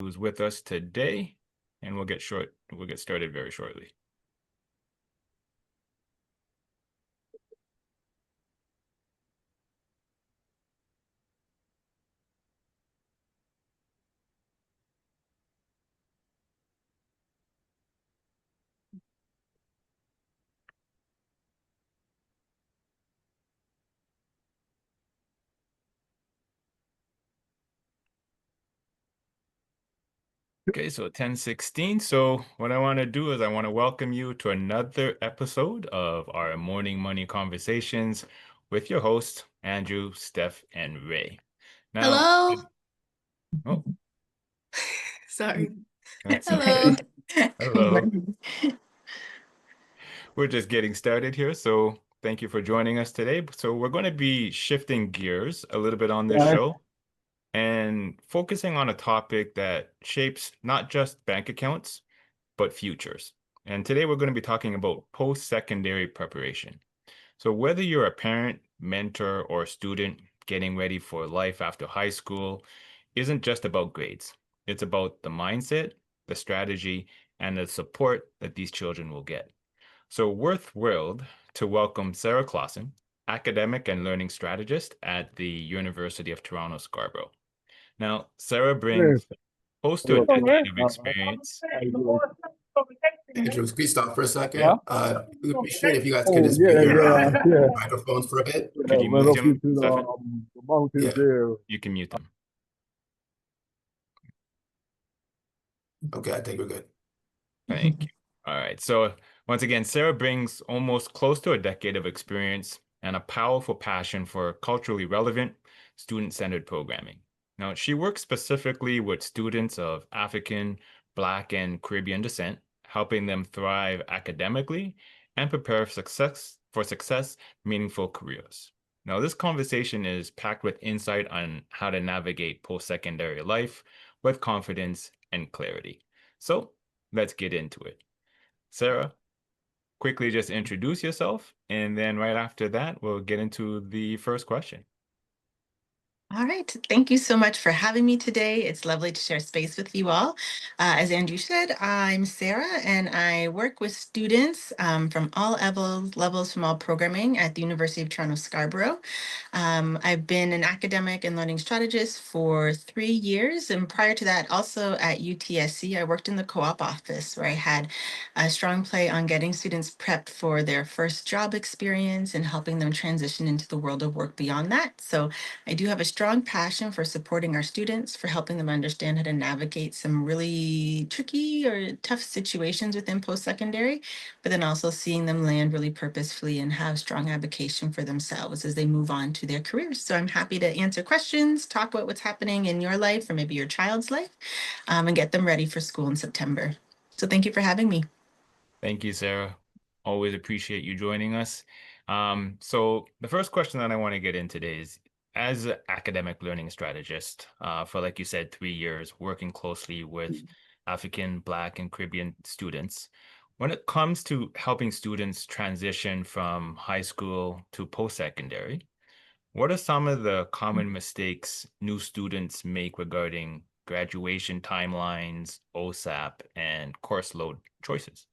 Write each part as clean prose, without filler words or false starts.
who's with us today, and we'll get started very shortly. Okay, so 10:16. So what I want to do is I want to welcome you to another episode of our Morning Money Conversations with your hosts, Andrew, Steph, and Ray. Now, Hello. oh, Sorry. that's Hello. okay. Hello. We're just getting started here, so thank you for joining us today. So we're going to be shifting gears a little bit on this show and focusing on a topic that shapes not just bank accounts, but futures. And today we're going to be talking about post-secondary preparation. So whether you're a parent, mentor, or student getting ready for life after high school isn't just about grades. It's about the mindset, the strategy, and the support that these children will get. So we're thrilled to welcome Sarah Klassen, academic and learning strategist at the University of Toronto, Scarborough. Now, Sarah brings close to a decade of experience. Andrew, can we stop for a second? We would appreciate if you guys could just mute your microphones for a bit. Could you mute him, to Stefan? the mountains Yeah. there. You can mute them. Okay, I think we're good. Thank you. All right. So once again, Sarah brings almost close to a decade of experience and a powerful passion for culturally relevant, student-centered programming. Now, she works specifically with students of African, Black, and Caribbean descent, helping them thrive academically and prepare for success, meaningful careers. Now, this conversation is packed with insight on how to navigate post-secondary life with confidence and clarity. So let's get into it. Sarah, quickly just introduce yourself, and then right after that, we'll get into the first question. All right. Thank you so much for having me today. It's lovely to share space with you all. As Andrew said, I'm Sarah, and I work with students from all levels from all programming at the University of Toronto, Scarborough. I've been an academic and learning strategist for 3 years, and prior to that, also at UTSC, I worked in the co-op office where I had a strong play on getting students prepped for their first job experience and helping them transition into the world of work beyond that. So I do have a strong passion for supporting our students, for helping them understand how to navigate some really tricky or tough situations within post-secondary, but then also seeing them land really purposefully and have strong advocacy for themselves as they move on to their careers. So I'm happy to answer questions, talk about what's happening in your life or maybe your child's life, and get them ready for school in September. So thank you for having me. Thank you, Sarah. Always appreciate you joining us. So the first question that I want to get in today is, as an academic learning strategist, for, like you said, 3 years, working closely with African, Black, and Caribbean students, when it comes to helping students transition from high school to post-secondary, what are some of the common mistakes new students make regarding graduation timelines, OSAP, and course load choices?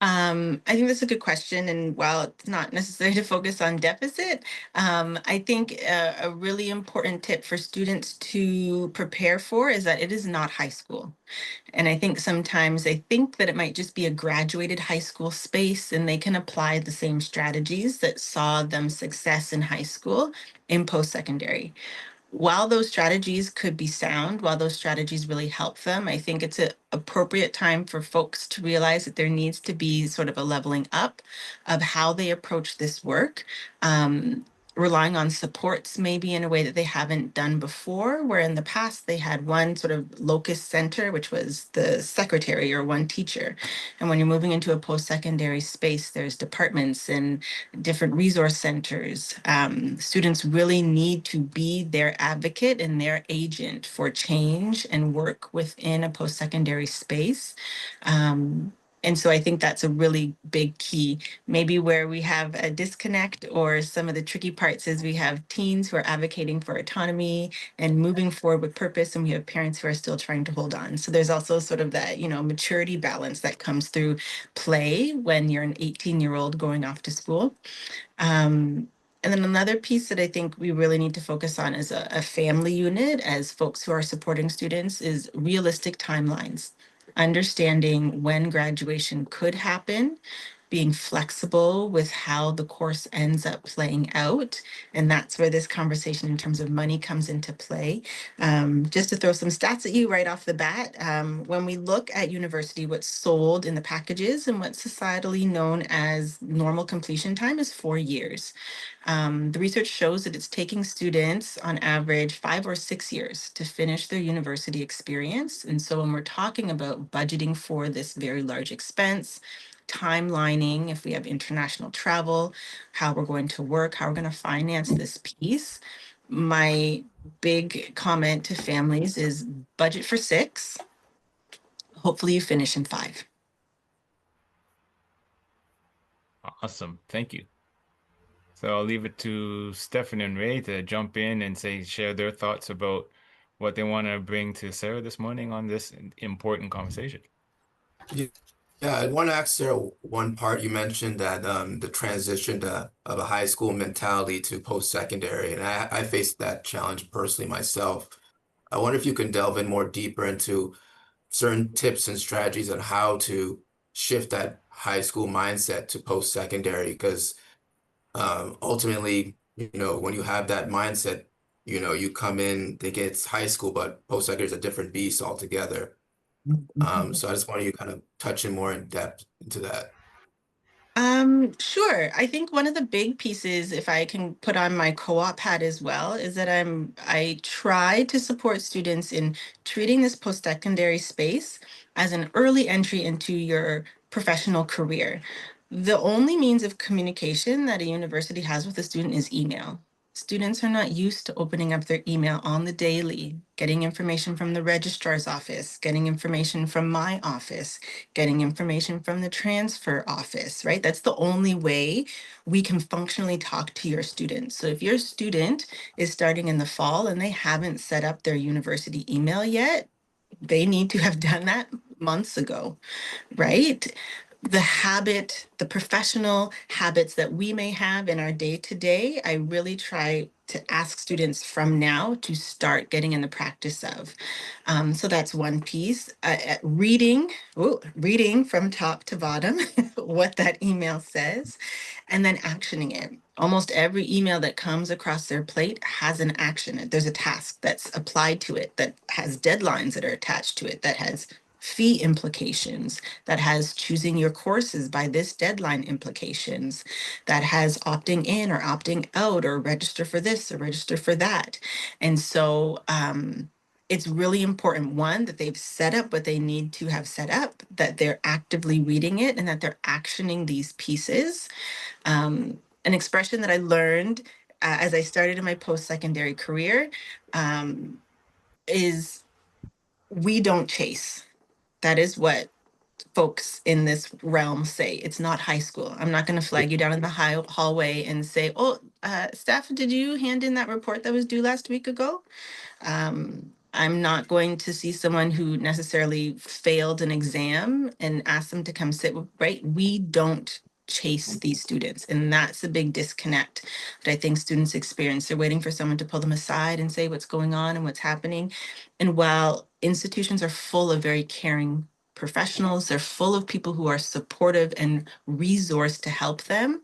I think that's a good question. And while it's not necessary to focus on deficit, I think a really important tip for students to prepare for is that it is not high school. And I think sometimes they think that it might just be a graduated high school space and they can apply the same strategies that saw them success in high school in post-secondary. While those strategies could be sound, while those strategies really help them, I think it's an appropriate time for folks to realize that there needs to be sort of a leveling up of how they approach this work. Relying on supports maybe in a way that they haven't done before, where in the past they had one sort of locus center, which was the secretary or one teacher. And when you're moving into a post-secondary space, there's departments and different resource centers. Students really need to be their advocate and their agent for change and work within a post-secondary space. And so I think that's a really big key. Maybe where we have a disconnect, or some of the tricky parts is we have teens who are advocating for autonomy and moving forward with purpose, and we have parents who are still trying to hold on. So there's also sort of that, maturity balance that comes through play when you're an 18-year-old going off to school. And then another piece that I think we really need to focus on as a family unit, as folks who are supporting students, is realistic timelines. Understanding when graduation could happen, being flexible with how the course ends up playing out. And that's where this conversation in terms of money comes into play. Just to throw some stats at you right off the bat, when we look at university, what's sold in the packages and what's societally known as normal completion time is 4 years. The research shows that it's taking students on average 5 or 6 years to finish their university experience. And so when we're talking about budgeting for this very large expense, timelining, if we have international travel, how we're going to work, how we're going to finance this piece, my big comment to families is budget for 6. Hopefully you finish in 5. Awesome. Thank you. So I'll leave it to Stefan and Ray to jump in and share their thoughts about what they want to bring to Sarah this morning on this important conversation. Yeah, I want to ask Sarah one part. You mentioned that the transition of a high school mentality to post-secondary, and I faced that challenge personally myself. I wonder if you can delve in more deeper into certain tips and strategies on how to shift that high school mindset to post-secondary, because ultimately, when you have that mindset, you come in thinking it's high school, but post-secondary is a different beast altogether. So I just want you to kind of touch in more in depth into that. Sure. I think one of the big pieces, if I can put on my co-op hat as well, is that I try to support students in treating this post-secondary space as an early entry into your professional career. The only means of communication that a university has with a student is email. Students are not used to opening up their email on the daily, getting information from the registrar's office, getting information from my office, getting information from the transfer office, right? That's the only way we can functionally talk to your students. So if your student is starting in the fall and they haven't set up their university email yet, they need to have done that months ago, right? The professional habits that we may have in our day to day, I really try to ask students from now to start getting in the practice of. So that's one piece. Reading from top to bottom what that email says, and then actioning it. Almost every email that comes across their plate has an action. There's a task that's applied to it, that has deadlines that are attached to it, that has fee implications, that has choosing your courses by this deadline implications, that has opting in or opting out, or register for this or register for that. And so it's really important, one, that they've set up what they need to have set up, that they're actively reading it, and that they're actioning these pieces. An expression that I learned as I started in my post-secondary career is, we don't chase. That is what folks in this realm say. It's not high school. I'm not going to flag you down in the hallway and say, oh, Steph, did you hand in that report that was due last week ago? I'm not going to see someone who necessarily failed an exam and ask them to come sit, right? We don't chase these students. And that's a big disconnect that I think students experience. They're waiting for someone to pull them aside and say what's going on and what's happening. And while institutions are full of very caring professionals, they're full of people who are supportive and resourced to help them,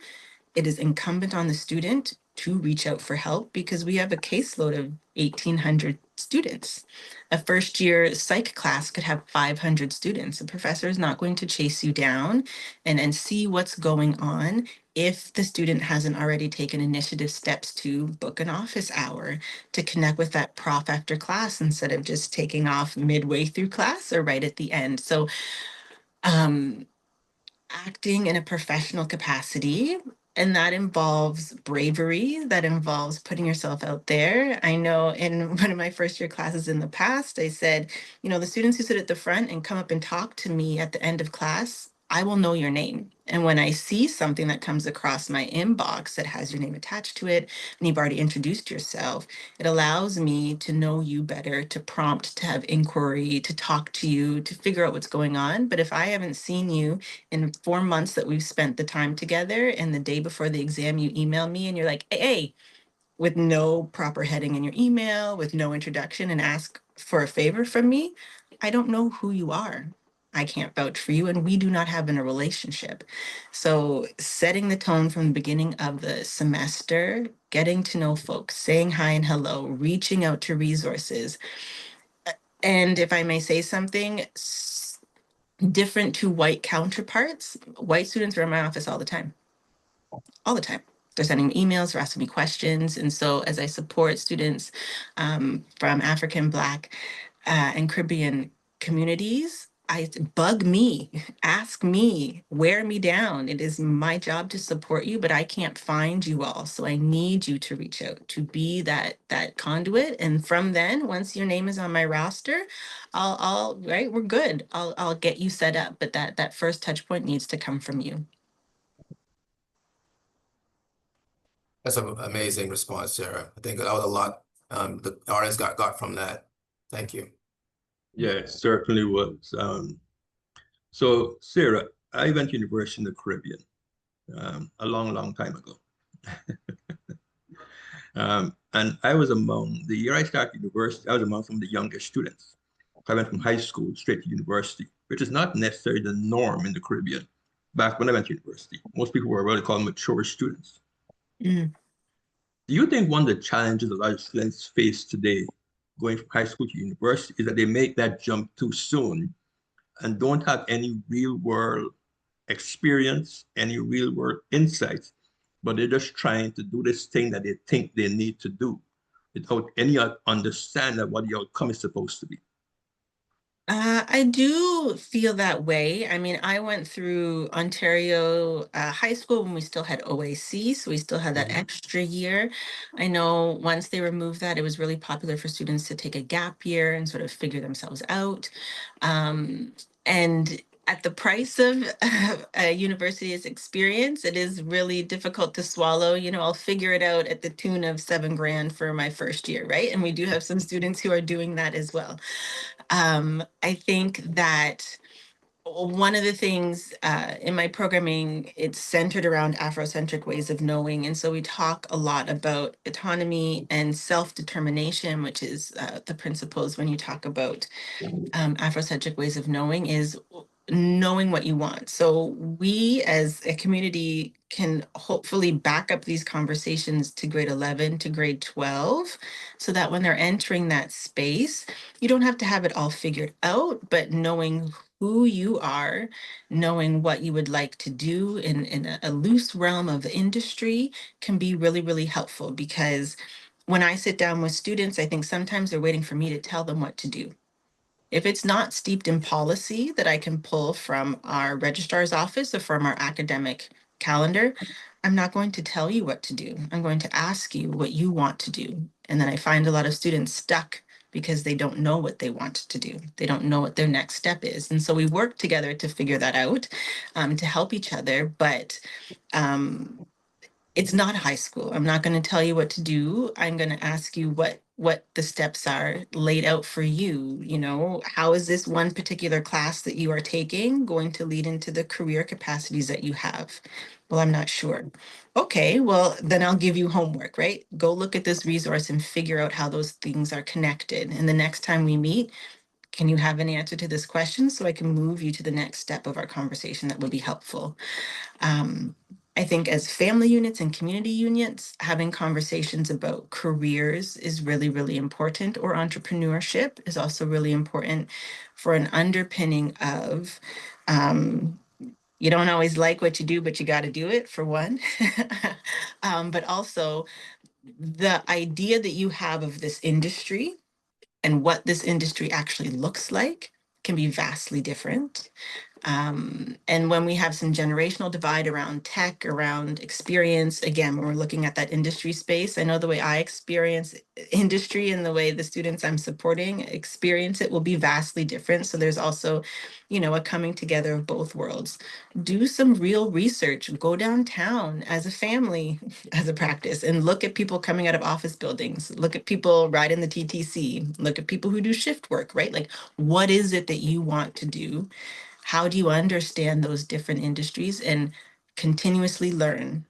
it is incumbent on the student to reach out for help, because we have a caseload of 1,800 students. A first year psych class could have 500 students. A professor is not going to chase you down and see what's going on if the student hasn't already taken initiative steps to book an office hour, to connect with that prof after class instead of just taking off midway through class or right at the end. So acting in a professional capacity, and that involves bravery, that involves putting yourself out there. I know in one of my first year classes in the past, I said, the students who sit at the front and come up and talk to me at the end of class, I will know your name. And when I see something that comes across my inbox that has your name attached to it, and you've already introduced yourself, it allows me to know you better, to prompt, to have inquiry, to talk to you, to figure out what's going on. But if I haven't seen you in 4 months that we've spent the time together, and the day before the exam, you email me and you're like, hey, with no proper heading in your email, with no introduction, and ask for a favor from me, I don't know who you are. I can't vouch for you, and we do not have a relationship. So, setting the tone from the beginning of the semester, getting to know folks, saying hi and hello, reaching out to resources. And if I may say something, different to white counterparts, white students are in my office all the time. They're sending me emails, they're asking me questions. And so as I support students from African, Black, and Caribbean communities, I bug me, ask me, wear me down. It is my job to support you, but I can't find you all. So I need you to reach out, to be that conduit. And from then, once your name is on my roster, I'll right, we're good. I'll get you set up. But that first touch point needs to come from you. That's an amazing response, Sarah. I think that was a lot the audience got from that. Thank you. Yeah, it certainly was. So, Sarah, I went to university in the Caribbean a long, long time ago. And I was among, the year I started university, I was among some of the youngest students. I went from high school straight to university, which is not necessarily the norm in the Caribbean. Back when I went to university, most people were what they call mature students. Mm. Do you think one of the challenges a lot of students face today, going from high school to university, is that they make that jump too soon and don't have any real world experience, any real world insights, but they're just trying to do this thing that they think they need to do without any understanding of what the outcome is supposed to be? I do feel that way. I mean, I went through Ontario high school when we still had OAC, so we still had that extra year. I know once they removed that, it was really popular for students to take a gap year and sort of figure themselves out. And at the price of a university's experience, it is really difficult to swallow. You know, I'll figure it out at the tune of $7,000 for my first year, right? And we do have some students who are doing that as well. I think that one of the things in my programming, it's centered around Afrocentric ways of knowing. And so we talk a lot about autonomy and self-determination, which is the principles when you talk about Afrocentric ways of knowing is knowing what you want. So we as a community can hopefully back up these conversations to grade 11 to grade 12 so that when they're entering that space, you don't have to have it all figured out, but knowing who you are, knowing what you would like to do in a loose realm of the industry can be really, really helpful because when I sit down with students, I think sometimes they're waiting for me to tell them what to do. If it's not steeped in policy that I can pull from our registrar's office or from our academic calendar, I'm not going to tell you what to do. I'm going to ask you what you want to do. And then I find a lot of students stuck because they don't know what they want to do. They don't know what their next step is. And so we work together to figure that out, to help each other. But it's not high school. I'm not going to tell you what to do. I'm going to ask you what the steps are laid out for you. You know, how is this one particular class that you are taking going to lead into the career capacities that you have? Well, I'm not sure. Okay, well, then I'll give you homework, right? Go look at this resource and figure out how those things are connected. And the next time we meet, can you have an answer to this question so I can move you to the next step of our conversation that would be helpful? I think as family units and community units, having conversations about careers is really, really important, or entrepreneurship is also really important for an underpinning of you don't always like what you do, but you got to do it for one. But also the idea that you have of this industry and what this industry actually looks like can be vastly different. And when we have some generational divide around tech, around experience, again, when we're looking at that industry space, I know the way I experience industry and the way the students I'm supporting experience it will be vastly different. So there's also, you know, a coming together of both worlds. Do some real research, go downtown as a family, as a practice, and look at people coming out of office buildings, look at people riding the TTC, look at people who do shift work, right? Like, what is it that you want to do? How do you understand those different industries and continuously learn?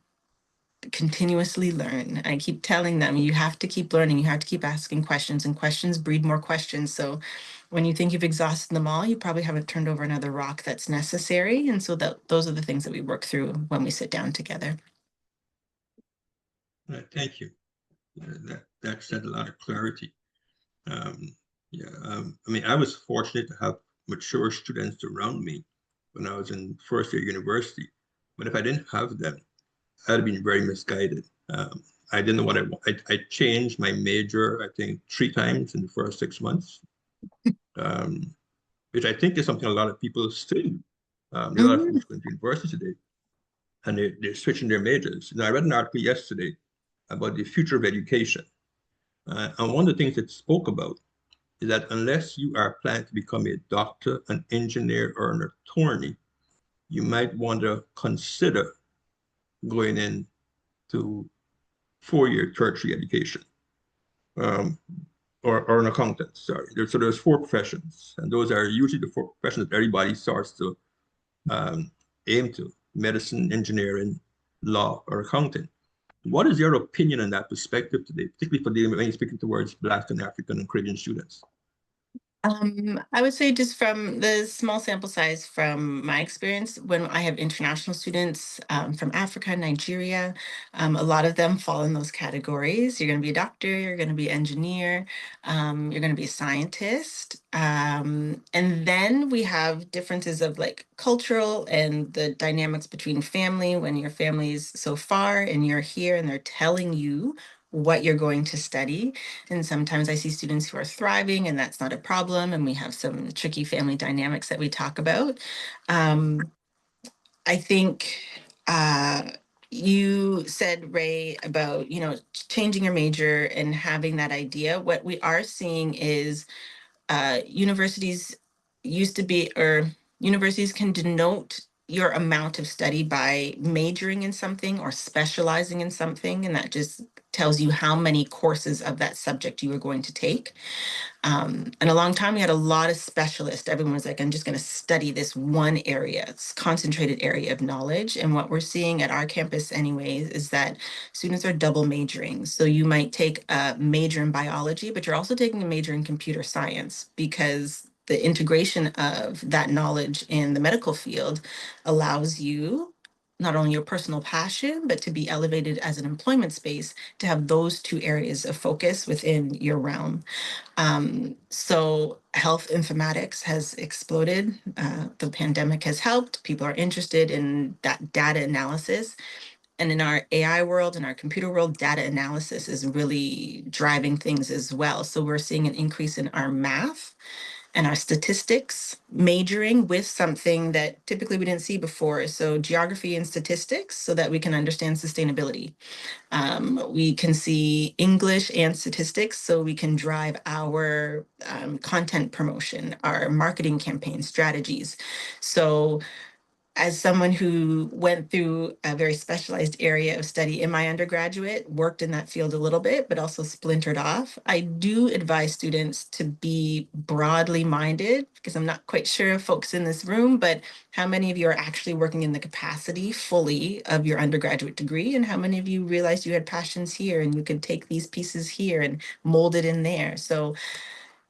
Continuously learn. I keep telling them you have to keep learning, you have to keep asking questions, and questions breed more questions. So when you think you've exhausted them all, you probably haven't turned over another rock that's necessary. And so those are the things that we work through when we sit down together. Thank you. That said a lot of clarity. I mean, I was fortunate to have mature students around me when I was in first year university. But if I didn't have them, I'd have been very misguided. I didn't know what I want. I changed my major, I think, 3 times in the first 6 months, which I think is something a lot of people still do. There are a lot of folks going to university today, and they're switching their majors. Now, I read an article yesterday about the future of education. And one of the things it spoke about is that unless you are planning to become a doctor, an engineer, or an attorney, you might want to consider going into 4-year tertiary education, or an accountant, sorry. So there's 4 professions, and those are usually the 4 professions that everybody starts to aim to: medicine, engineering, law, or accounting. What is your opinion on that perspective today, particularly when you're speaking towards Black and African and Caribbean students? I would say just from the small sample size from my experience, when I have international students from Africa, Nigeria, a lot of them fall in those categories. You're going to be a doctor, you're going to be an engineer, you're going to be a scientist. And then we have differences of like cultural and the dynamics between family when your family's so far and you're here and they're telling you what you're going to study. And sometimes I see students who are thriving and that's not a problem. And we have some tricky family dynamics that we talk about. I think you said, Ray, about, you know, changing your major and having that idea. What we are seeing is universities used to be, or universities can denote your amount of study by majoring in something or specializing in something. And that just tells you how many courses of that subject you are going to take. And a long time, we had a lot of specialists. Everyone was like, I'm just going to study this one area, it's concentrated area of knowledge. And what we're seeing at our campus anyways, is that students are double majoring. So you might take a major in biology, but you're also taking a major in computer science because the integration of that knowledge in the medical field allows you not only your personal passion, but to be elevated as an employment space, to have those 2 areas of focus within your realm. So health informatics has exploded. The pandemic has helped. People are interested in that data analysis. And in our AI world, in our computer world, data analysis is really driving things as well. So we're seeing an increase in our math and our statistics majoring with something that typically we didn't see before. So geography and statistics so that we can understand sustainability. We can see English and statistics so we can drive our content promotion, our marketing campaign strategies. So as someone who went through a very specialized area of study in my undergraduate, worked in that field a little bit, but also splintered off, I do advise students to be broadly minded because I'm not quite sure of folks in this room, but how many of you are actually working in the capacity fully of your undergraduate degree? And how many of you realized you had passions here and you could take these pieces here and mold it in there? So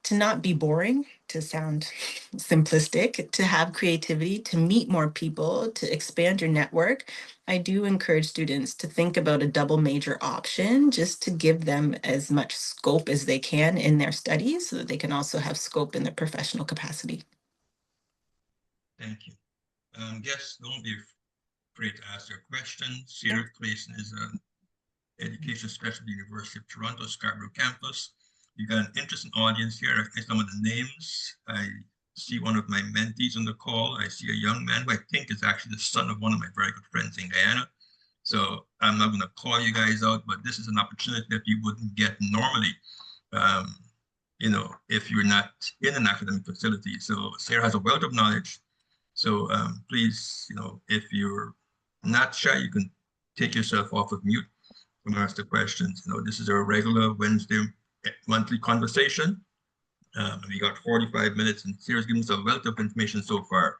to not be boring, to sound simplistic, to have creativity, to meet more people, to expand your network, I do encourage students to think about a double major option just to give them as much scope as they can in their studies so that they can also have scope in their professional capacity. Thank you. Guests, don't be afraid to ask your questions. Sarah Klassen is an education specialist at the University of Toronto, Scarborough campus. You got an interesting audience here. I some of the names I see one of my mentees on the call. I see a young man who I think is actually the son of one of my very good friends in Guyana. So I'm not going to call you guys out, but this is an opportunity that you wouldn't get normally, um, if you're not in an academic facility. So Sarah has a wealth of knowledge. So please, if you're not shy, you can take yourself off of mute and ask the questions. This is our regular Wednesday monthly conversation. We got 45 minutes, and Sarah's given us a wealth of information so far.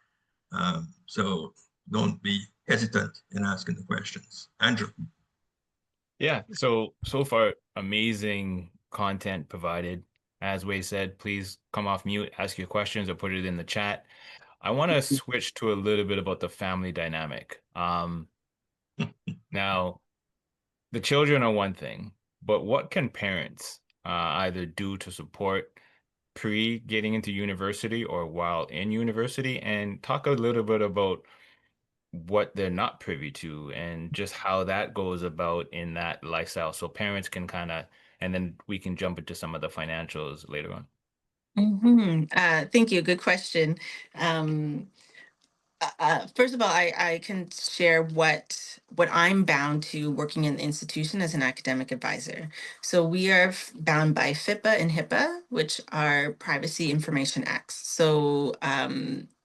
So don't be hesitant in asking the questions. Andrew. Yeah, so far, amazing content provided. As Wei said, please come off mute, ask your questions, or put it in the chat. I want to switch to a little bit about the family dynamic. Now, the children are one thing, but what can parents either do to support pre getting into university or while in university? And talk a little bit about what they're not privy to and just how that goes about in that lifestyle. So parents can kind of, and then we can jump into some of the financials later on. Thank you. Good question. First of all, I can share what I'm bound to working in the institution as an academic advisor. So we are bound by FIPA and HIPAA, which are Privacy Information Acts. So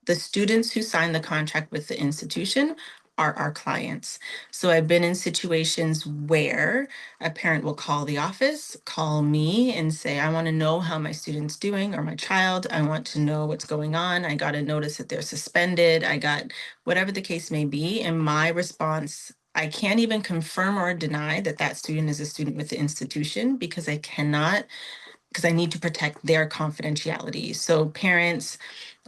the students who sign the contract with the institution are our clients. So I've been in situations where a parent will call the office, call me and say, I want to know how my student's doing or my child. I want to know what's going on. I got a notice that they're suspended. I got whatever the case may be. And my response, I can't even confirm or deny that that student is a student with the institution because I cannot, because I need to protect their confidentiality. So parents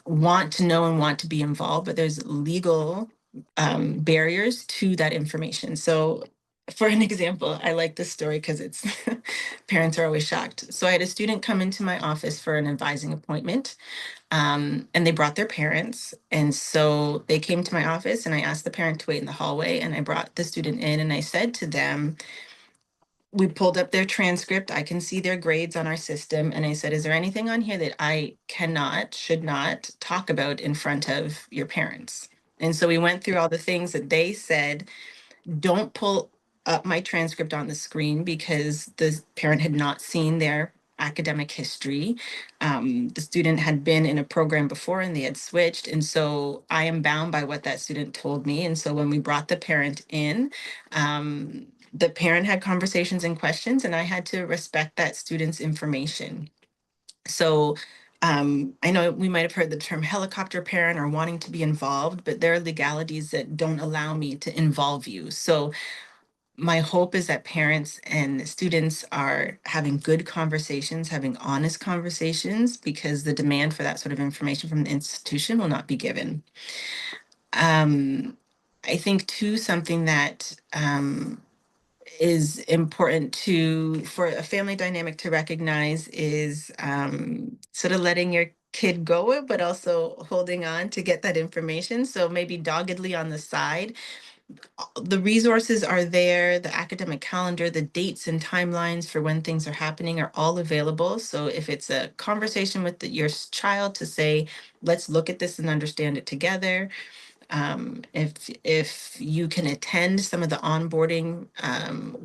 want to know and want to be involved, but there's legal barriers to that information. So for an example, I like this story because it's parents are always shocked. So I had a student come into my office for an advising appointment, and they brought their parents. And so they came to my office and I asked the parent to wait in the hallway, and I brought the student in and I said to them, we pulled up their transcript. I can see their grades on our system. And I said, is there anything on here that I should not talk about in front of your parents? And so we went through all the things that they said. Don't pull up my transcript on the screen because the parent had not seen their academic history. The student had been in a program before and they had switched. And so I am bound by what that student told me. And so when we brought the parent in, the parent had conversations and questions, and I had to respect that student's information. So I know we might have heard the term helicopter parent or wanting to be involved, but there are legalities that don't allow me to involve you. So my hope is that parents and students are having good conversations, having honest conversations, because the demand for that sort of information from the institution will not be given. I think too, something that is important for a family dynamic to recognize is sort of letting your kid go, but also holding on to get that information. So maybe doggedly on the side, the resources are there, the academic calendar, the dates and timelines for when things are happening are all available. So if it's a conversation with your child to say, let's look at this and understand it together. If you can attend some of the onboarding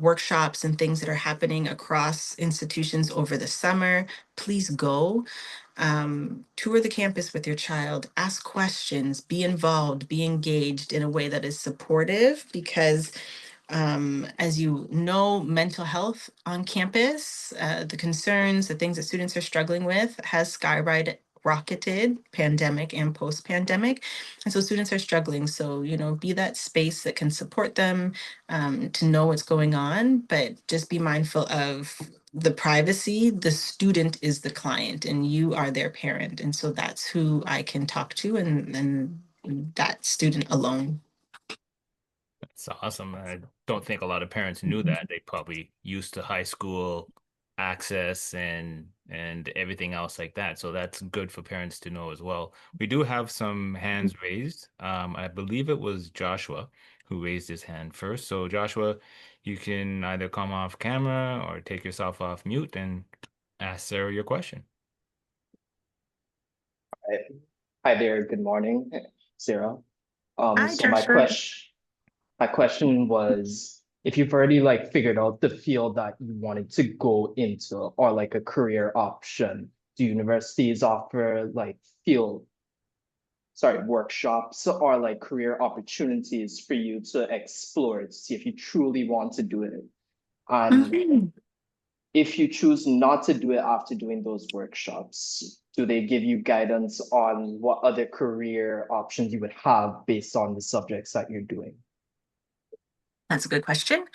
workshops and things that are happening across institutions over the summer, please go. Tour the campus with your child, ask questions, be involved, be engaged in a way that is supportive, because as you know, mental health on campus, the concerns, the things that students are struggling with has skyrocketed, pandemic and post-pandemic. And so students are struggling. So, be that space that can support them, to know what's going on, but just be mindful of the privacy. The student is the client and you are their parent. And so that's who I can talk to, and that student alone. That's awesome. I don't think a lot of parents knew that. They probably used to high school access and everything else like that. So that's good for parents to know as well. We do have some hands raised. I believe it was Joshua who raised his hand first. So Joshua, you can either come off camera or take yourself off mute and ask Sarah your question. Hi there, good morning, Sarah. Hi, So my Joshua. question was if you've already like figured out the field that you wanted to go into or like a career option, do universities offer like workshops or like career opportunities for you to explore to see if you truly want to do it? And Mhm. if you choose not to do it after doing those workshops, do they give you guidance on what other career options you would have based on the subjects that you're doing? That's a good question.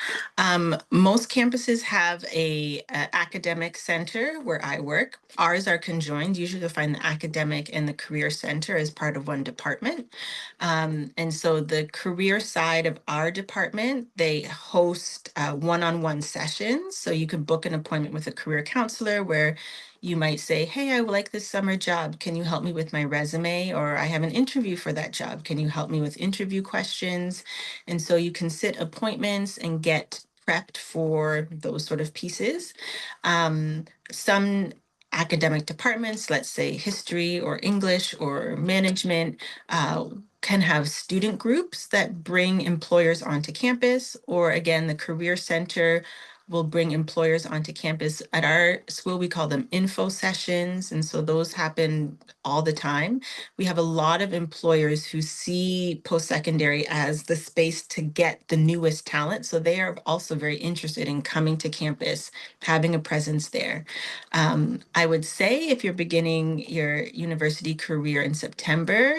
Most campuses have a academic center where I work. Ours are conjoined. Usually you'll find the academic and the career center as part of one department. And so the career side of our department, they host one-on-one sessions. So you can book an appointment with a career counselor where you might say, hey, I would like this summer job. Can you help me with my resume? Or I have an interview for that job. Can you help me with interview questions? And so you can set appointments and get prepped for those sort of pieces. Some academic departments, let's say history or English or management, can have student groups that bring employers onto campus, or again, the Career Center will bring employers onto campus. At our school, we call them info sessions. And so those happen all the time. We have a lot of employers who see post-secondary as the space to get the newest talent. So they are also very interested in coming to campus, having a presence there. I would say if you're beginning your university career in September,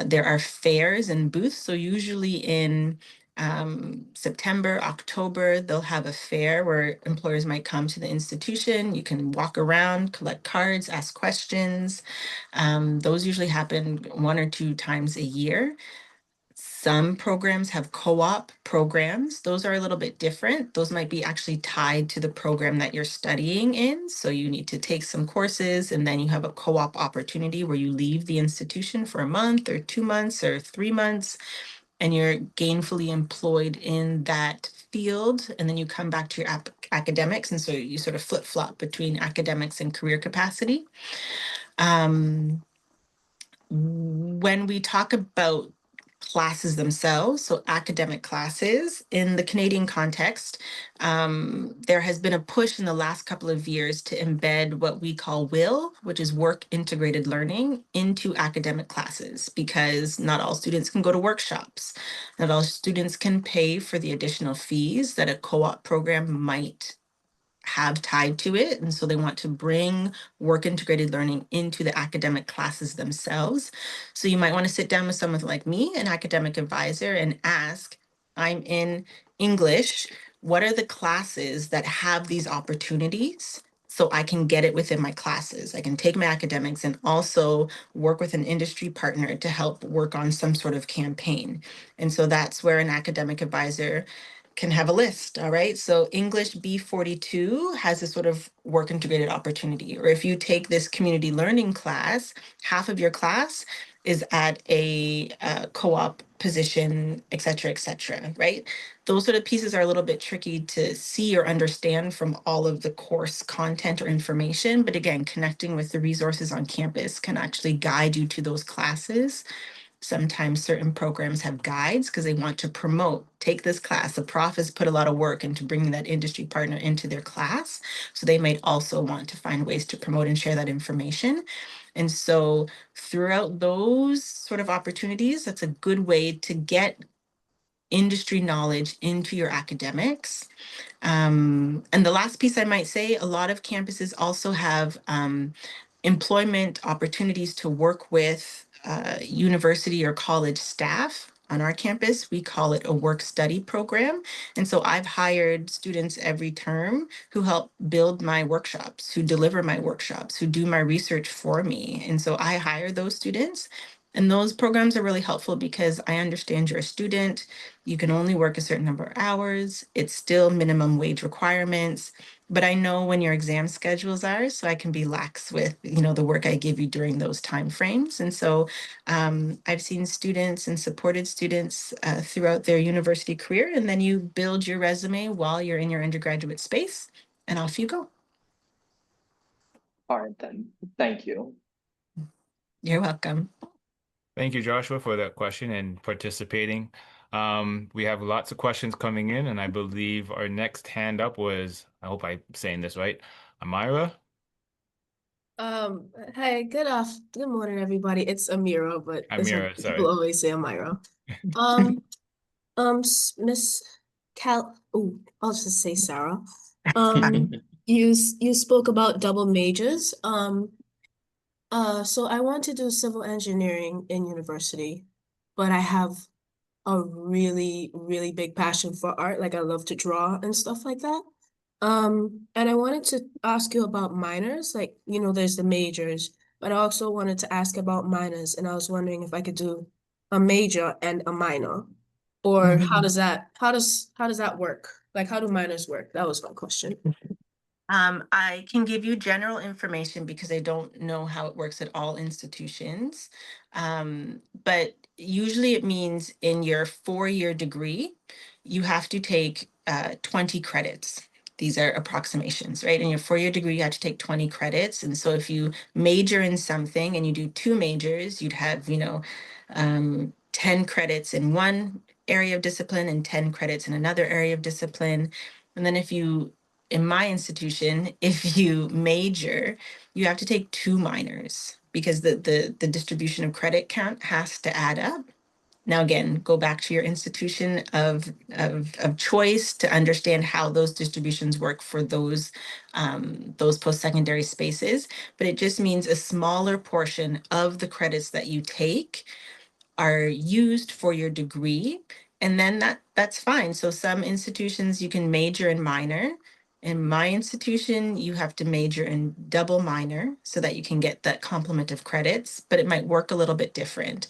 there are fairs and booths. So usually in September, October, they'll have a fair where employers might come to the institution. You can walk around, collect cards, ask questions. Those usually happen 1 or 2 times a year. Some programs have co-op programs. Those are a little bit different. Those might be actually tied to the program that you're studying in. So you need to take some courses and then you have a co-op opportunity where you leave the institution for a month or 2 months or 3 months and you're gainfully employed in that field. And then you come back to your academics. And so you sort of flip-flop between academics and career capacity. When we talk about classes themselves, so academic classes, in the Canadian context, there has been a push in the last couple of years to embed what we call WIL, which is work integrated learning, into academic classes, because not all students can go to workshops. Not all students can pay for the additional fees that a co-op program might have tied to it. And so they want to bring work integrated learning into the academic classes themselves. So you might want to sit down with someone like me, an academic advisor, and ask, I'm in English, what are the classes that have these opportunities? So I can get it within my classes. I can take my academics and also work with an industry partner to help work on some sort of campaign. And so that's where an academic advisor can have a list, all right? So English B42 has a sort of work integrated opportunity. Or if you take this community learning class, half of your class is at a co-op position, et cetera, right? Those sort of pieces are a little bit tricky to see or understand from all of the course content or information. But again, connecting with the resources on campus can actually guide you to those classes. Sometimes certain programs have guides because they want to promote, take this class. The prof has put a lot of work into bringing that industry partner into their class. So they might also want to find ways to promote and share that information. And so throughout those sort of opportunities, that's a good way to get industry knowledge into your academics. And the last piece I might say, a lot of campuses also have employment opportunities to work with university or college staff. On our campus, we call it a work study program. And so I've hired students every term who help build my workshops, who deliver my workshops, who do my research for me. And so I hire those students. And those programs are really helpful because I understand you're a student. You can only work a certain number of hours. It's still minimum wage requirements. But I know when your exam schedules are, so I can be lax with, the work I give you during those time frames. And so I've seen students and supported students throughout their university career, and then you build your resume while you're in your undergraduate space, and off you go. All right, then. Thank you. You're welcome. Thank you, Joshua, for that question and participating. We have lots of questions coming in, and I believe our next hand up was, I hope I'm saying this right, Amira? Hey, good morning, everybody. It's Amira, but Amira, people sorry. always say Amira. Miss Cal, oh, I'll just say Sarah. You spoke about double majors. So I want to do civil engineering in university, but I have a really, really big passion for art. Like I love to draw and stuff like that. And I wanted to ask you about minors. Like, there's the majors, but I also wanted to ask about minors, and I was wondering if I could do a major and a minor. Or how does that work? Like how do minors work? That was my question. I can give you general information because I don't know how it works at all institutions. But usually it means in your 4-year degree, you have to take 20 credits. These are approximations, right? In your 4-year degree, you have to take 20 credits. And so if you major in something and you do 2 majors, you'd have, 10 credits in one area of discipline and 10 credits in another area of discipline. And then if you in my institution, if you major, you have to take 2 minors because the distribution of credit count has to add up. Now, again, go back to your institution of choice to understand how those distributions work for those post-secondary spaces. But it just means a smaller portion of the credits that you take are used for your degree, and then that's fine. So some institutions you can major and minor. In my institution, you have to major in double minor so that you can get that complement of credits, but it might work a little bit different.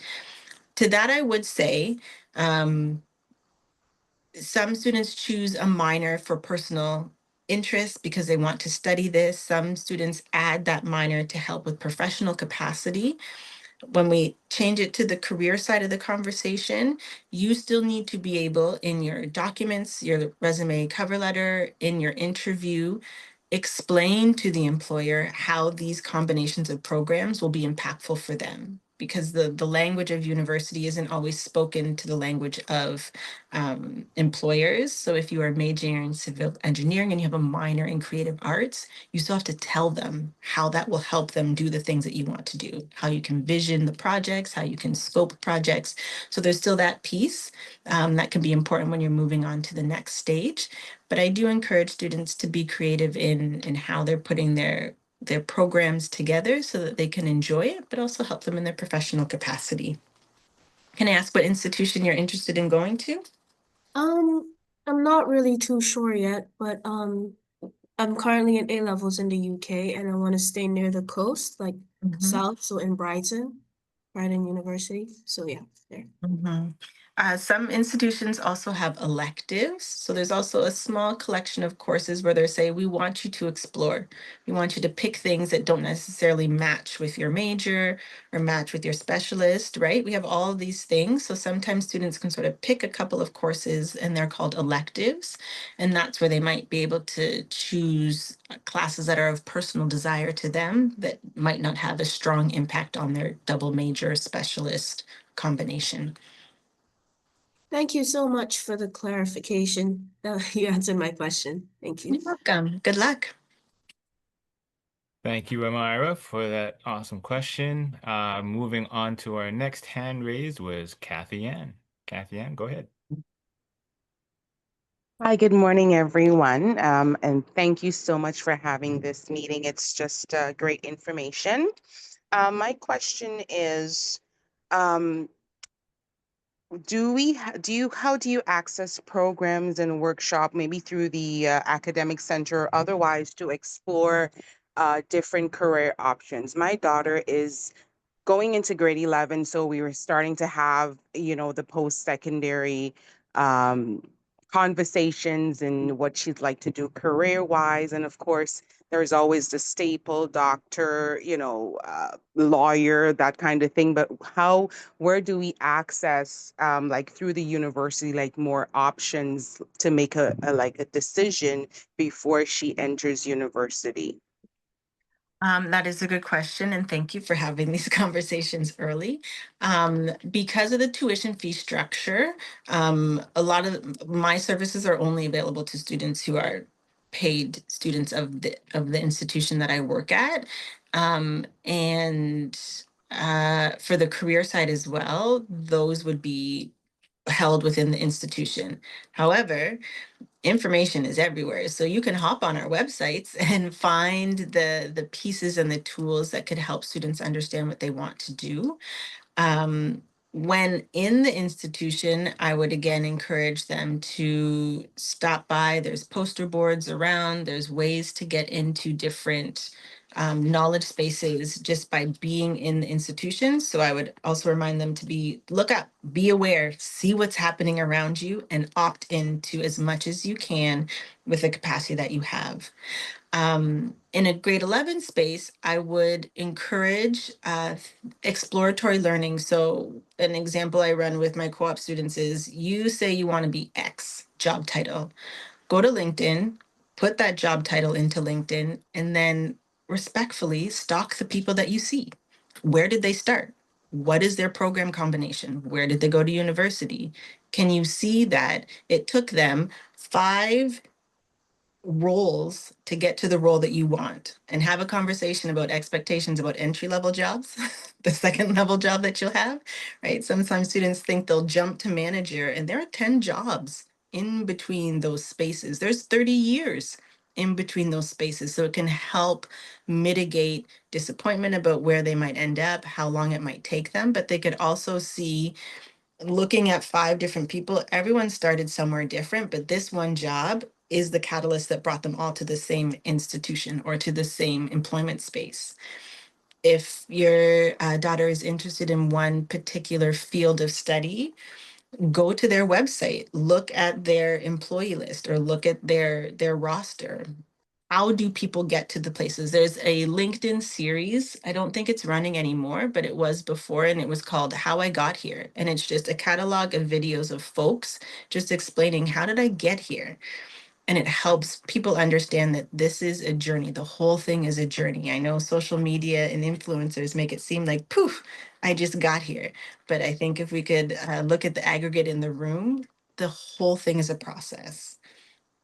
To that, I would say some students choose a minor for personal interest because they want to study this. Some students add that minor to help with professional capacity. When we change it to the career side of the conversation, you still need to be able in your documents, your resume cover letter, in your interview, explain to the employer how these combinations of programs will be impactful for them. Because the language of university isn't always spoken to the language of employers. So if you are majoring in civil engineering and you have a minor in creative arts, you still have to tell them how that will help them do the things that you want to do, how you can vision the projects, how you can scope projects. So there's still that piece that can be important when you're moving on to the next stage. But I do encourage students to be creative in how they're putting their programs together so that they can enjoy it, but also help them in their professional capacity. Can I ask what institution you're interested in going to? I'm not really too sure yet, but I'm currently in A levels in the UK, and I want to stay near the coast, like south, so in Brighton University. So yeah, there. Some institutions also have electives. So there's also a small collection of courses where they say, we want you to explore. We want you to pick things that don't necessarily match with your major or match with your specialist, right? We have all of these things. So sometimes students can sort of pick a couple of courses and they're called electives. And that's where they might be able to choose classes that are of personal desire to them that might not have a strong impact on their double major specialist combination. Thank you so much for the clarification. You answered my question. Thank you. You're welcome. Good luck. Thank you, Amira, for that awesome question. Moving on to our next hand raised was Kathy Ann. Kathy Ann, go ahead. Hi, good morning, everyone. And thank you so much for having this meeting. It's just great information. My question is, how do you access programs and workshop, maybe through the academic center or otherwise, to explore different career options? My daughter is going into grade 11, so we were starting to have, the post-secondary um, conversations and what she'd like to do career-wise. And of course, there's always the staple doctor, lawyer, that kind of thing. But where do we access, like through the university, like more options to make a decision before she enters university? That is a good question, and thank you for having these conversations early. Because of the tuition fee structure, a lot of my services are only available to students who are paid students of the institution that I work at. And for the career side as well, those would be held within the institution. However, information is everywhere. So you can hop on our websites and find the pieces and the tools that could help students understand what they want to do. When in the institution, I would again encourage them to stop by. There's poster boards around, there's ways to get into different knowledge spaces just by being in the institution. So I would also remind them to look up, be aware, see what's happening around you, and opt into as much as you can with the capacity that you have. In a grade 11 space, I would encourage exploratory learning. So an example I run with my co-op students is you say you want to be X job title. Go to LinkedIn, put that job title into LinkedIn, and then respectfully stalk the people that you see. Where did they start? What is their program combination? Where did they go to university? Can you see that it took them 5 roles to get to the role that you want, and have a conversation about expectations about entry-level jobs, the second level job that you'll have, right? Sometimes students think they'll jump to manager, and there are 10 jobs in between those spaces. There's 30 years in between those spaces. So it can help mitigate disappointment about where they might end up, how long it might take them, but they could also see, looking at 5 different people, everyone started somewhere different, but this one job is the catalyst that brought them all to the same institution or to the same employment space. If your daughter is interested in one particular field of study, go to their website, look at their employee list, or look at their roster. How do people get to the places? There's a LinkedIn series. I don't think it's running anymore, but it was before, and it was called How I Got Here. And it's just a catalog of videos of folks just explaining, how did I get here? And it helps people understand that this is a journey. The whole thing is a journey. I know social media and influencers make it seem like, poof, I just got here. But I think if we could look at the aggregate in the room, the whole thing is a process.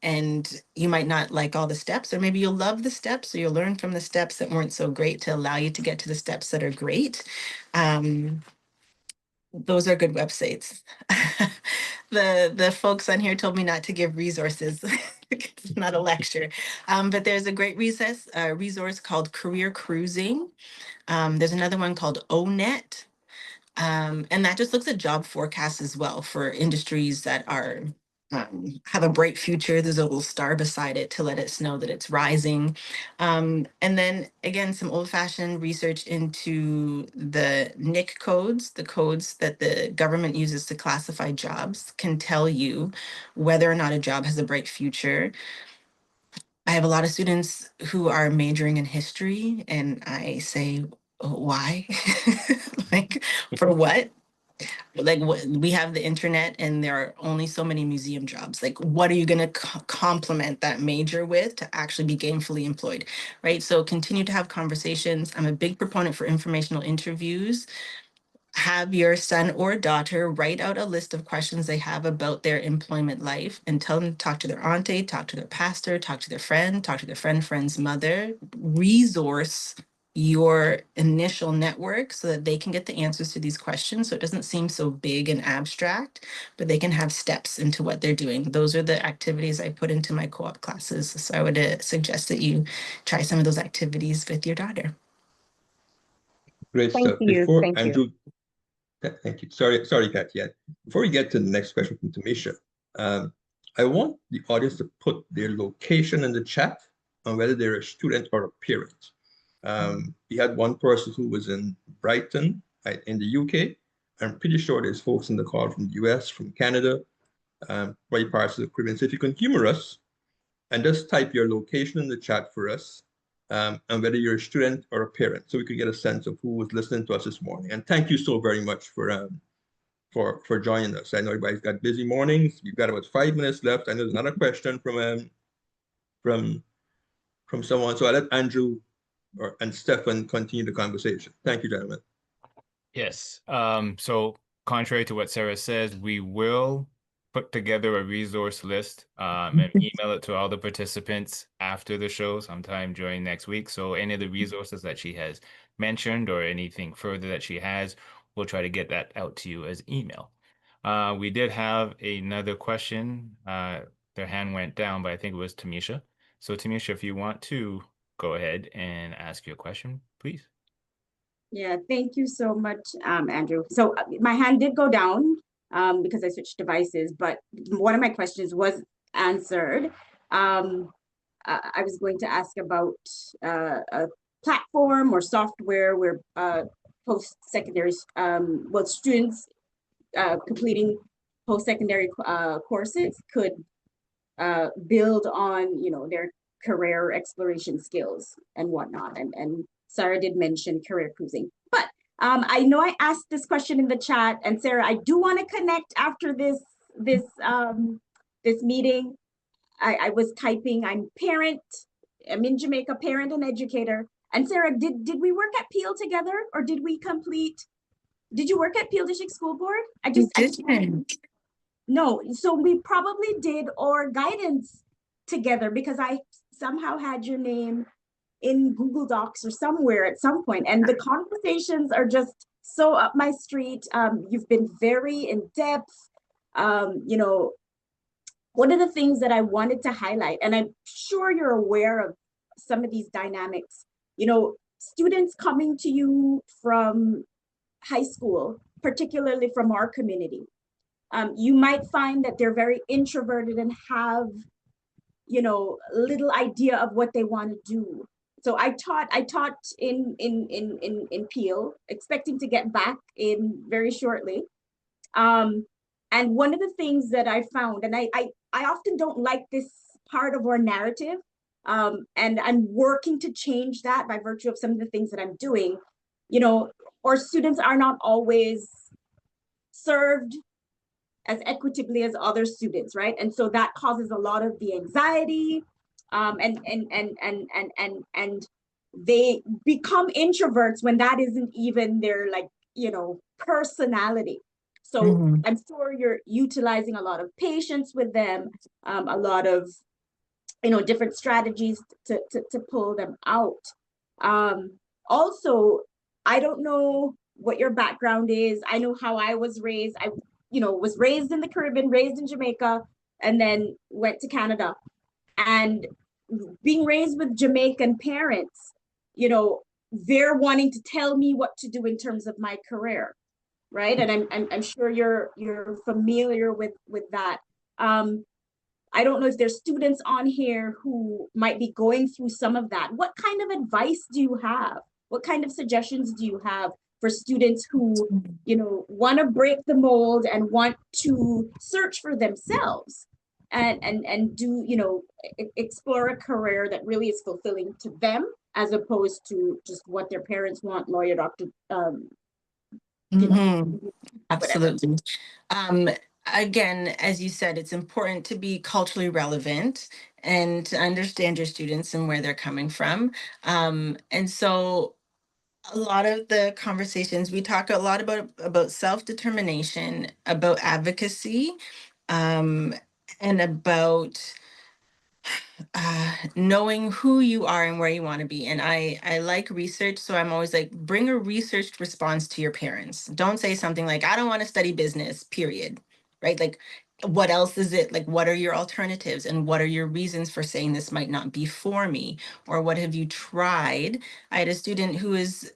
And you might not like all the steps, or maybe you'll love the steps, or you'll learn from the steps that weren't so great to allow you to get to the steps that are great. Those are good websites. The folks on here told me not to give resources. It's not a lecture. But there's a great resource called Career Cruising. There's another one called ONET. And that just looks at job forecasts as well for industries that are have a bright future. There's a little star beside it to let us know that it's rising. And then again, some old-fashioned research into the NIC codes, the codes that the government uses to classify jobs, can tell you whether or not a job has a bright future. I have a lot of students who are majoring in history, and I say, why? Like, for what? Like, we have the internet, and there are only so many museum jobs. Like, what are you going to complement that major with to actually be gainfully employed, right? So continue to have conversations. I'm a big proponent for informational interviews. Have your son or daughter write out a list of questions they have about their employment life, and tell them to talk to their auntie, talk to their pastor, talk to their friend, talk to their friend's mother. Resource your initial network so that they can get the answers to these questions, so it doesn't seem so big and abstract, but they can have steps into what they're doing. Those are the activities I put into my co-op classes. So I would suggest that you try some of those activities with your daughter. Great Thank stuff. you. Before Thank you. Andrew, thank you. Sorry, Kathy. Before we get to the next question from Tamisha, I want the audience to put their location in the chat on whether they're a student or a parent. We had one person who was in Brighton, in the UK. I'm pretty sure there's folks in the call from the US, from Canada, right parts of the Caribbean. So if you can humor us and just type your location in the chat for us, and whether you're a student or a parent, so we could get a sense of who was listening to us this morning. And thank you so very much for joining us. I know everybody's got busy mornings. We've got about 5 minutes left. I know there's another question from someone. So I'll let Andrew and Stefan continue the conversation. Thank you, gentlemen. Yes. So contrary to what Sarah says, we will put together a resource list and email it to all the participants after the show sometime during next week. So any of the resources that she has mentioned or anything further that she has, we'll try to get that out to you as email. We did have another question. Their hand went down, but I think it was Tamisha. So Tamisha, if you want to go ahead and ask your question, please. Yeah, thank you so much, Andrew. So my hand did go down because I switched devices, but one of my questions was answered. I was going to ask about a platform or software where post-secondary, well, students completing post-secondary courses could build on, their career exploration skills and whatnot. And Sarah did mention career cruising, but I know I asked this question in the chat, and Sarah, I do want to connect after this meeting. I was typing. I'm in Jamaica, parent and educator. And Sarah, did we work at Peel together, or did you work at Peel District School Board? I didn't. No, so we probably did, or guidance together, because I somehow had your name in Google Docs or somewhere at some point, and the conversations are just so up my street. You've been very in depth. One of the things that I wanted to highlight, and I'm sure you're aware of some of these dynamics, students coming to you from high school, particularly from our community, you might find that they're very introverted and have, little idea of what they want to do. So I taught in Peel, expecting to get back in very shortly. And one of the things that I found, and I often don't like this part of our narrative, and I'm working to change that by virtue of some of the things that I'm doing. Our students are not always served as equitably as other students, right? And so that causes a lot of the anxiety, and they become introverts when that isn't even their personality. So I'm sure you're utilizing a lot of patience with them, a lot of different strategies to pull them out. Also, I don't know what your background is. I know how I was raised. I was raised in the Caribbean, raised in Jamaica, and then went to Canada. And being raised with Jamaican parents, they're wanting to tell me what to do in terms of my career, right? And I'm sure you're familiar with that. I don't know if there's students on here who might be going through some of that. What kind of advice do you have? What kind of suggestions do you have for students who, want to break the mold and want to search for themselves and do, explore a career that really is fulfilling to them, as opposed to just what their parents want, lawyer, doctor, Absolutely. Again, as you said, it's important to be culturally relevant and to understand your students and where they're coming from. And so a lot of the conversations, we talk a lot about self-determination, about advocacy, and about knowing who you are and where you want to be. And I like research, so I'm always like, bring a researched response to your parents. Don't say something like, I don't want to study business, period. Right? Like, what else is it? Like, what are your alternatives? And what are your reasons for saying this might not be for me? Or what have you tried? I had a student who was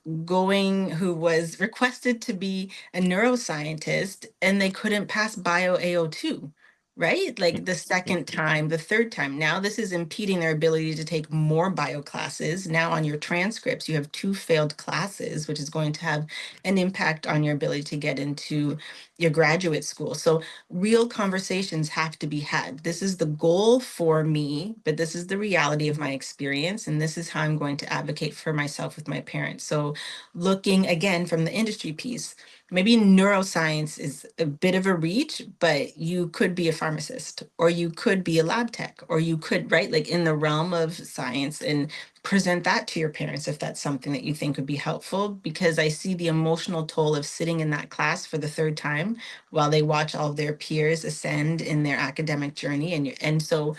requested to be a neuroscientist, and they couldn't pass bio AO2. Right? Like the second time, the third time. Now this is impeding their ability to take more bio classes. Now on your transcripts, you have 2 failed classes, which is going to have an impact on your ability to get into your graduate school. So real conversations have to be had. This is the goal for me, but this is the reality of my experience. And this is how I'm going to advocate for myself with my parents. So looking again from the industry piece, maybe neuroscience is a bit of a reach, but you could be a pharmacist, or you could be a lab tech, or you could, right, like in the realm of science, and present that to your parents if that's something that you think would be helpful, because I see the emotional toll of sitting in that class for the third time while they watch all of their peers ascend in their academic journey. And so,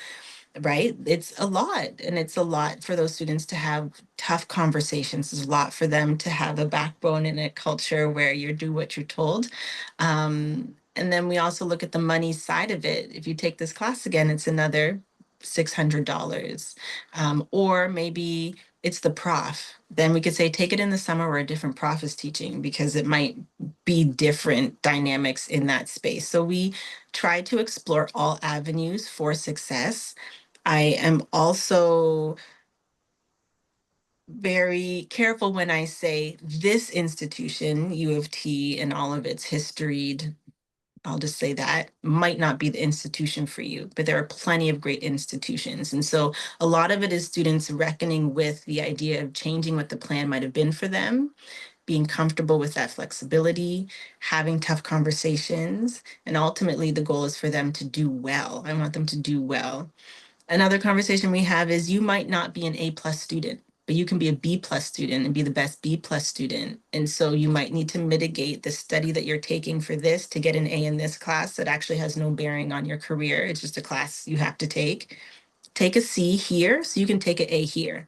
right, it's a lot, and it's a lot for those students to have tough conversations. It's a lot for them to have a backbone in a culture where you do what you're told. And then we also look at the money side of it. If you take this class again, it's another $600. Or maybe it's the prof. Then we could say take it in the summer where a different prof is teaching, because it might be different dynamics in that space. So we try to explore all avenues for success. I am also very careful when I say this institution, U of T, and all of its history, I'll just say that, might not be the institution for you, but there are plenty of great institutions. And so a lot of it is students reckoning with the idea of changing what the plan might have been for them, being comfortable with that flexibility, having tough conversations, and ultimately the goal is for them to do well. I want them to do well. Another conversation we have is you might not be an A+ student, but you can be a B+ student and be the best B+ student. And so you might need to mitigate the study that you're taking for this to get an A in this class that actually has no bearing on your career. It's just a class you have to take. Take a C here so you can take an A here.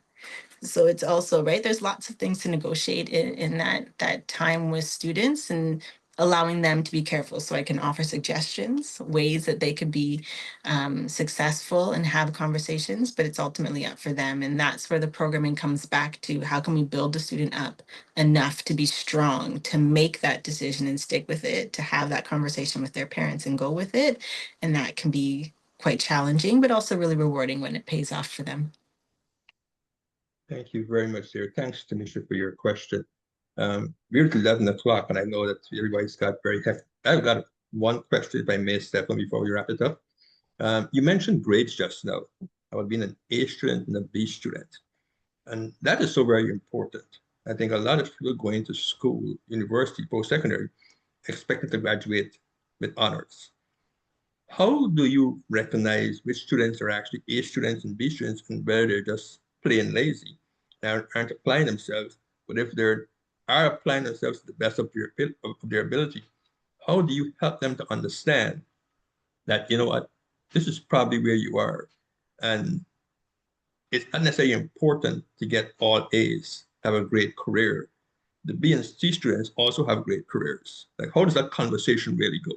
So it's also, right, there's lots of things to negotiate in that time with students, and allowing them to be careful. So I can offer suggestions, ways that they could be successful and have conversations, but it's ultimately up for them. And that's where the programming comes back to: how can we build the student up enough to be strong, to make that decision and stick with it, to have that conversation with their parents and go with it. And that can be quite challenging, but also really rewarding when it pays off for them. Thank you very much, Sarah. Thanks, Tanisha, for your question. We're at 11 o'clock, and I know that everybody's got very hefty. I've got one question, if I may, Stefan, before we wrap it up. You mentioned grades just now about being an A student and a B student. And that is so very important. I think a lot of people going to school, university, post-secondary, expected to graduate with honors. How do you recognize which students are actually A students and B students, and whether they're just plain lazy and aren't applying themselves? But if they are applying themselves to the best of their ability, how do you help them to understand that, you know what, this is probably where you are, and it's not necessarily important to get all A's, have a great career. The B and C students also have great careers. Like, how does that conversation really go?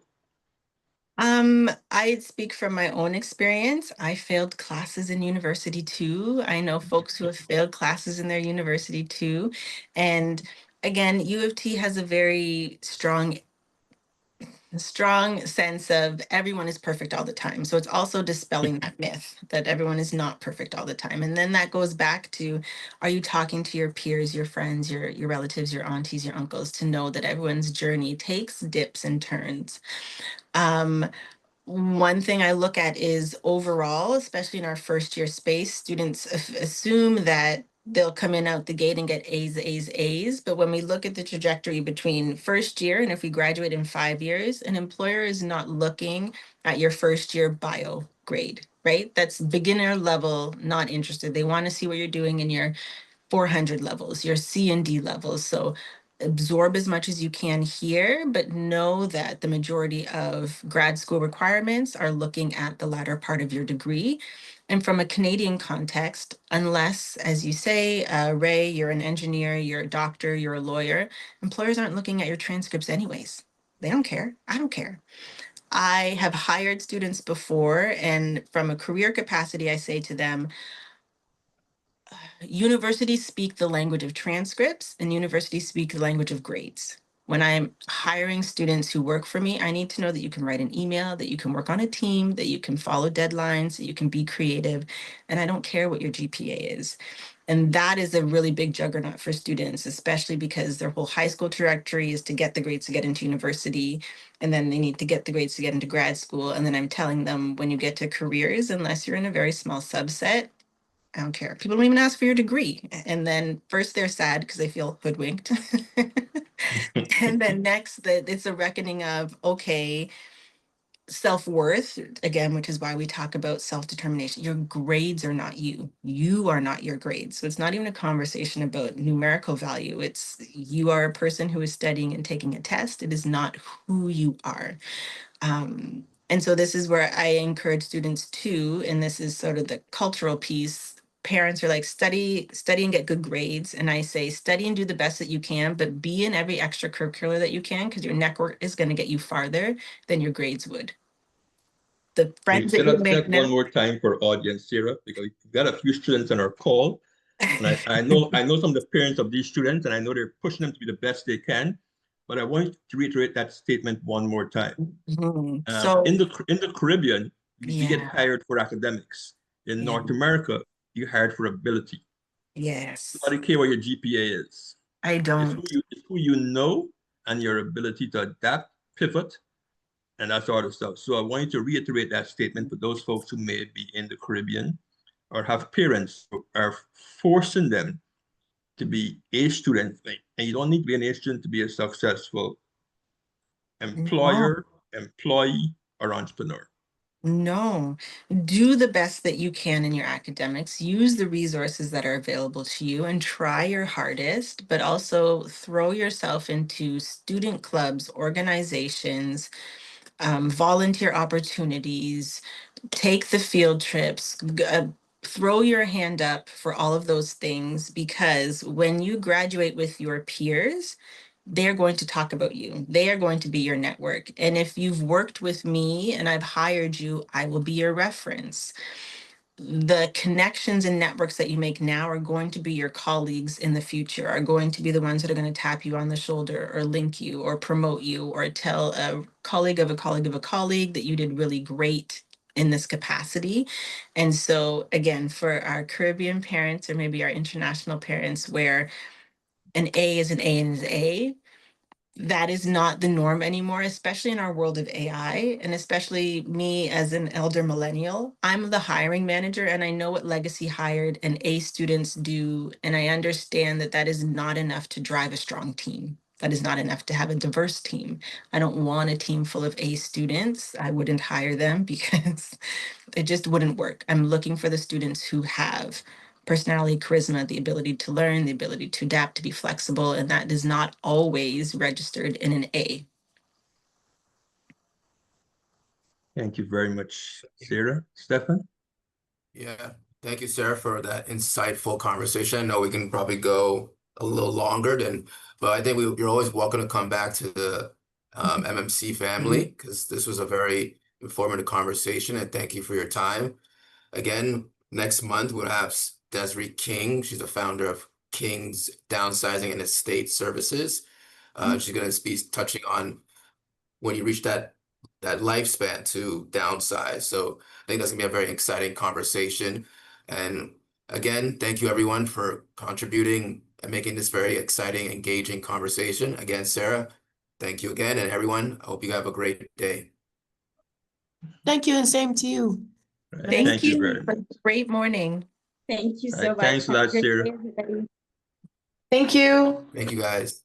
I speak from my own experience. I failed classes in university too. I know folks who have failed classes in their university too. And again, U of T has a very strong sense of everyone is perfect all the time. So it's also dispelling that myth that everyone is not perfect all the time. And then that goes back to, are you talking to your peers, your friends, your relatives, your aunties, your uncles, to know that everyone's journey takes dips and turns. One thing I look at is overall, especially in our first year space, students assume that they'll come in out the gate and get A's, A's, A's. But when we look at the trajectory between first year and if we graduate in 5 years, an employer is not looking at your first year bio grade, right? That's beginner level, not interested. They want to see what you're doing in your 400 levels, your C and D levels. So absorb as much as you can here, but know that the majority of grad school requirements are looking at the latter part of your degree. And from a Canadian context, unless, as you say, Ray, you're an engineer, you're a doctor, you're a lawyer, employers aren't looking at your transcripts anyways. They don't care. I don't care. I have hired students before, and from a career capacity, I say to them, universities speak the language of transcripts and universities speak the language of grades. When I'm hiring students who work for me, I need to know that you can write an email, that you can work on a team, that you can follow deadlines, that you can be creative, and I don't care what your GPA is. And that is a really big juggernaut for students, especially because their whole high school trajectory is to get the grades to get into university, and then they need to get the grades to get into grad school. And then I'm telling them, when you get to careers, unless you're in a very small subset, I don't care. People don't even ask for your degree. And then first they're sad because they feel hoodwinked. And then next, that it's a reckoning of, okay, self-worth, again, which is why we talk about self-determination. Your grades are not you. You are not your grades. So it's not even a conversation about numerical value. It's you are a person who is studying and taking a test. It is not who you are. And so this is where I encourage students too, and this is sort of the cultural piece. Parents are like, study and get good grades. And I say, study and do the best that you can, but be in every extracurricular that you can, because your network is going to get you farther than your grades would. The Can you friends say that you that make one now. more time for audience, Sarah? Because we've got a few students on our call, and I know some of the parents of these students, and I know they're pushing them to be the best they can. But I want to reiterate that statement one more time. So In the Caribbean, we get yeah, hired for academics. In yeah, North America, you hired for ability. yes, Nobody care what your GPA is. I don't. It's who you know and your ability to adapt, pivot, and that sort of stuff. So I want you to reiterate that statement for those folks who may be in the Caribbean or have parents who are forcing them to be A students. And you don't need to be an A student to be a successful No. employer, employee, or entrepreneur. No, do the best that you can in your academics. Use the resources that are available to you and try your hardest, but also throw yourself into student clubs, organizations, volunteer opportunities, take the field trips, throw your hand up for all of those things, because when you graduate with your peers, they're going to talk about you. They are going to be your network. And if you've worked with me and I've hired you, I will be your reference. The connections and networks that you make now are going to be your colleagues in the future, are going to be the ones that are going to tap you on the shoulder or link you or promote you or tell a colleague of a colleague of a colleague that you did really great in this capacity. And so again, for our Caribbean parents or maybe our international parents, where an A is an A and is A, that is not the norm anymore, especially in our world of AI, and especially me as an elder millennial. I'm the hiring manager and I know what legacy hired and A students do. And I understand that that is not enough to drive a strong team. That is not enough to have a diverse team. I don't want a team full of A students. I wouldn't hire them because it just wouldn't work. I'm looking for the students who have personality, charisma, the ability to learn, the ability to adapt, to be flexible, and that is not always registered in an A. Thank you very much, Sarah. Stefan? Yeah, thank you, Sarah, for that insightful conversation. I know we can probably go a little longer but I think you're always welcome to come back to the MMC family, because this was a very informative conversation, and thank you for your time. Again, next month we'll have Desiree King. She's the founder of King's Downsizing and Estate Services. She's going to be touching on when you reach that lifespan to downsize. So I think that's gonna be a very exciting conversation. And again, thank you everyone for contributing and making this very exciting, engaging conversation. Again, Sarah, thank you again, and everyone, I hope you have a great day. Thank you, and same to you. Right, Thank you you very for much. a great morning. Thank you All so right, much. thanks a Have a lot, good Sarah. day, everybody. Thank you. Thank you guys.